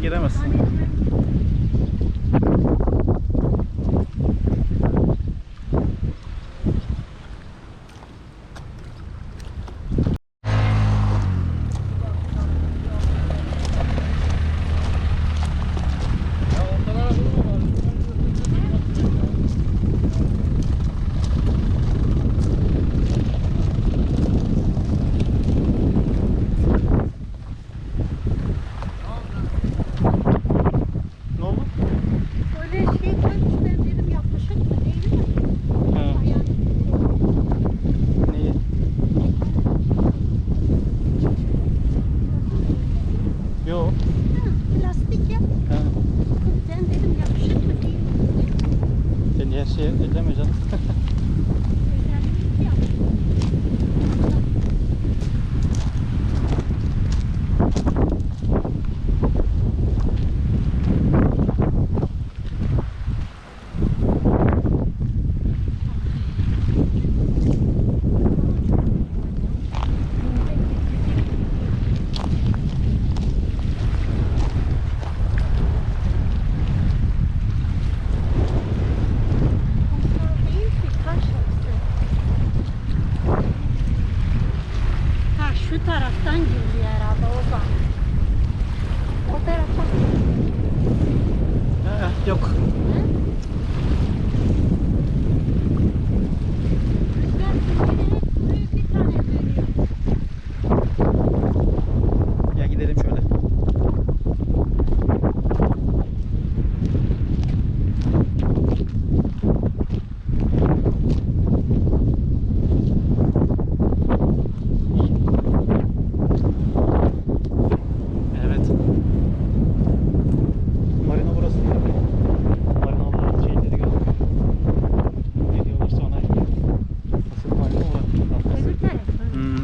giremezsin.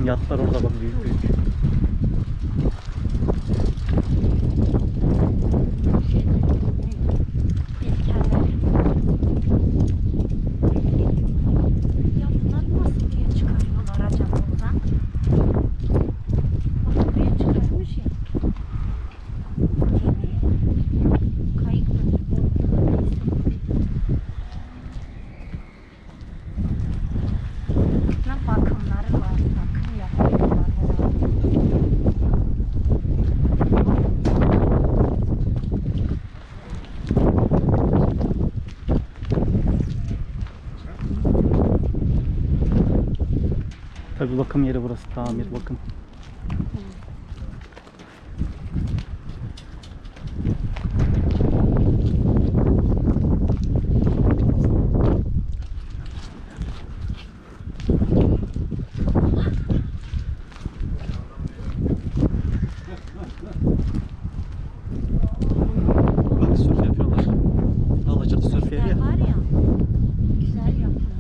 Yatlar orada bak, büyük büyük. Tabii bakım yeri burası, tamir bakım. Bak sörf yapıyorlar. Alaçatı sörf yeri ya. Var ya. Güzel yapılmış.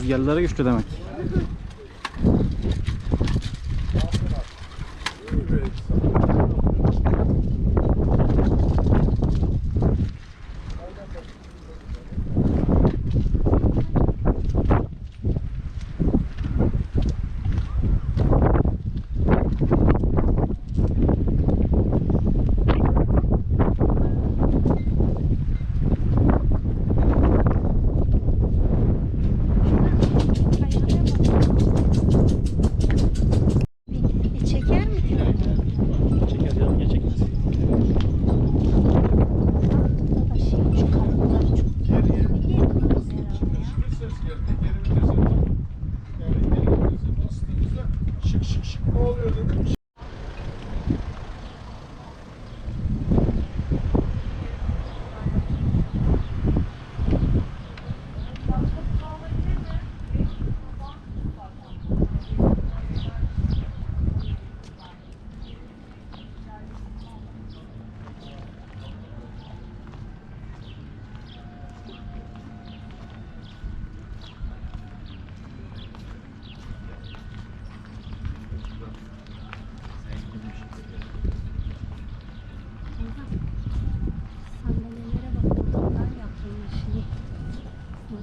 Rüzgarlara güçlü demek. Çeker mi ki? Çeker canım, niye çekmez? Burada da şey, şu kabuklar çok geriye. Şık şık şık ne oluyordu? Sandalyelere bak, buradan yapılmış. Bak.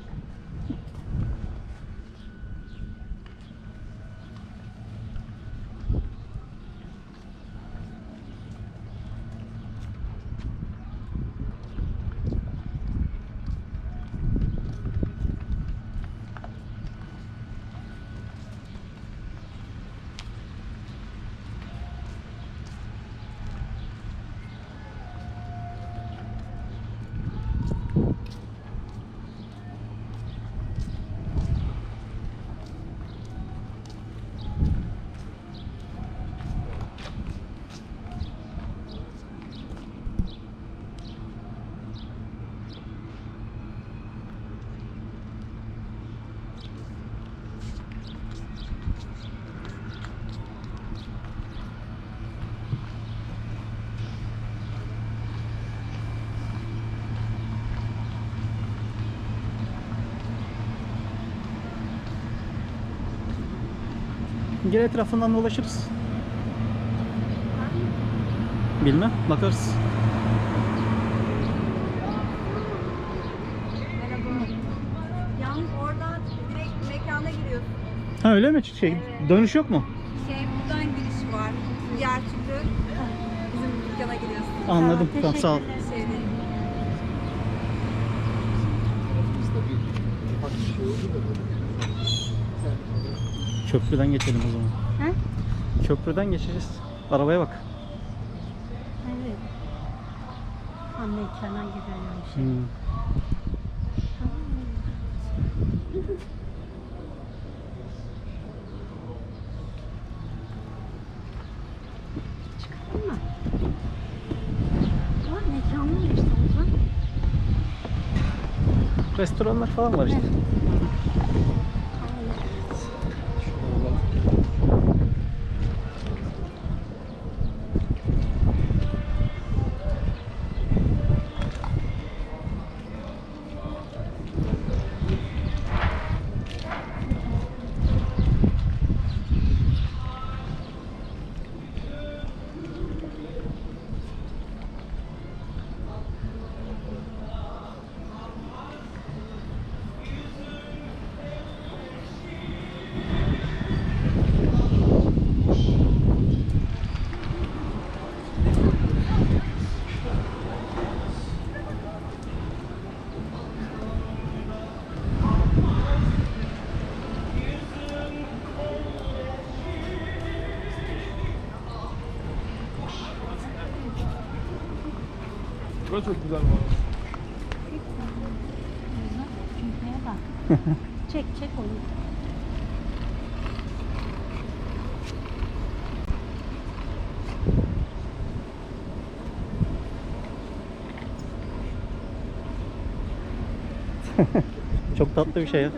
Gel etrafından dolaşırız. Bilmem, bakarız. Merhaba. Yalnız oradan direkt mekana giriyorsunuz. Ha öyle mi? Evet. Dönüş yok mu? Buradan giriş var. Diğer türlü bizim dükkana giriyorsunuz. Anladım. Tamam, Tamam, sağ ol. teşekkürler. Şey değil. Köprüden geçelim o zaman. Ha? Köprüden geçeceğiz. Arabaya bak. Evet. Ha, mekana giriyormuş. Hmm. Çıkalım mı? Ama mekanlı işte o zaman. Restoranlar falan var işte. Evet. Burası çok güzel var. Şuraya bak. Çek çek onu. Çok tatlı bir şey ya.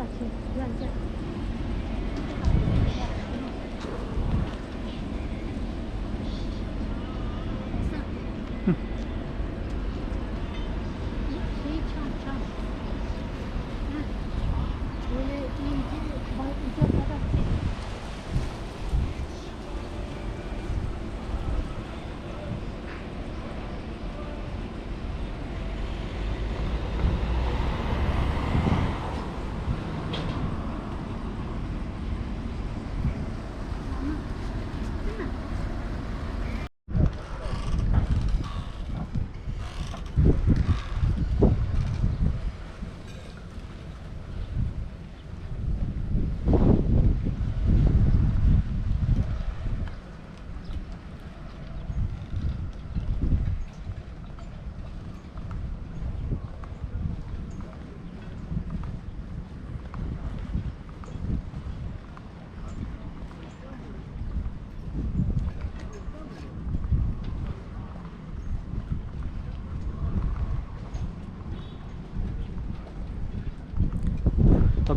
Böyle ince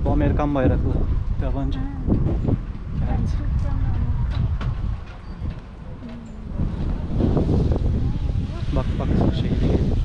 Bu Amerikan bayraklı. Yabancı. Evet. Bak şehirde geliyor.